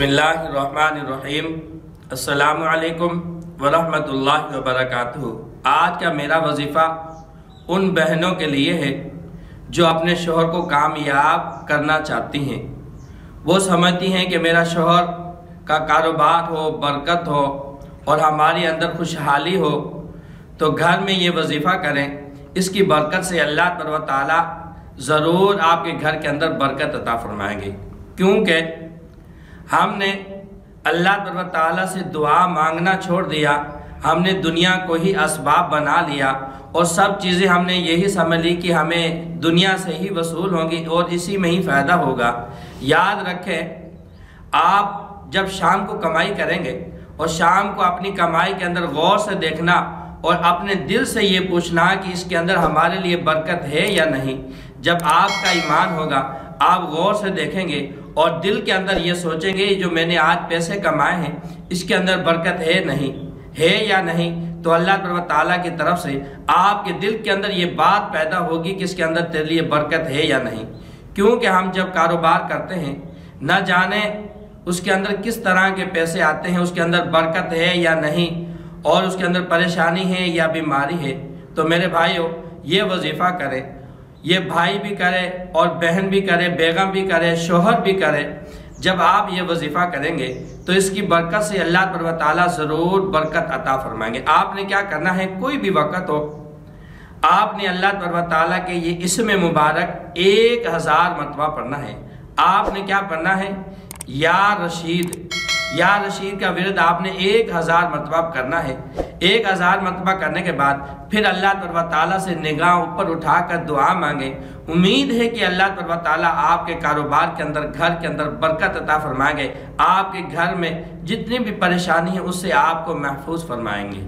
बिस्मिल्लाहिर्रहमानिर्रहीम। अस्सलामु अलैकुम वरहमतुल्लाहि वबरकातुहू। आज का मेरा वजीफ़ा उन बहनों के लिए है जो अपने शोहर को कामयाब करना चाहती हैं। वो समझती हैं कि मेरा शोहर का कारोबार हो, बरकत हो और हमारे अंदर खुशहाली हो, तो घर में ये वजीफ़ा करें। इसकी बरकत से अल्लाह ताला ज़रूर आपके घर के अंदर बरकत अता फरमाएंगे, क्योंकि हमने अल्लाह ताला से दुआ मांगना छोड़ दिया। हमने दुनिया को ही असबाब बना लिया और सब चीज़ें हमने यही समझ ली कि हमें दुनिया से ही वसूल होंगी और इसी में ही फ़ायदा होगा। याद रखें, आप जब शाम को कमाई करेंगे और शाम को अपनी कमाई के अंदर गौर से देखना और अपने दिल से ये पूछना कि इसके अंदर हमारे लिए बरकत है या नहीं। जब आपका ईमान होगा, आप गौर से देखेंगे और दिल के अंदर ये सोचेंगे जो मैंने आज पैसे कमाए हैं इसके अंदर बरकत है या नहीं, तो अल्लाह ताला की तरफ से आपके दिल के अंदर ये बात पैदा होगी कि इसके अंदर तेरे लिए बरकत है या नहीं। क्योंकि हम जब कारोबार करते हैं, न जाने उसके अंदर किस तरह के पैसे आते हैं, उसके अंदर बरकत है या नहीं और उसके अंदर परेशानी है या बीमारी है। तो मेरे भाइयों, ये वजीफ़ा करें, ये भाई भी करे और बहन भी करे, बेगम भी करे, शोहर भी करे। जब आप ये वजीफ़ा करेंगे तो इसकी बरकत से अल्लाह ताला ज़रूर बरकत अता फरमाएंगे। आपने क्या करना है, कोई भी वक़्त हो, आपने अल्लाह ताला के ये इसम मुबारक 1000 मरतबा पढ़ना है। आपने क्या पढ़ना है, या रशीद का विरद आपने 1000 मरतबा करना है। 1000 मरतबा करने के बाद फिर अल्लाह ताला से निगाह ऊपर उठाकर दुआ मांगे। उम्मीद है कि अल्लाह ताला आपके कारोबार के अंदर, घर के अंदर बरकत अता फरमाएंगे। आपके घर में जितनी भी परेशानी है उससे आपको महफूज फरमाएंगे।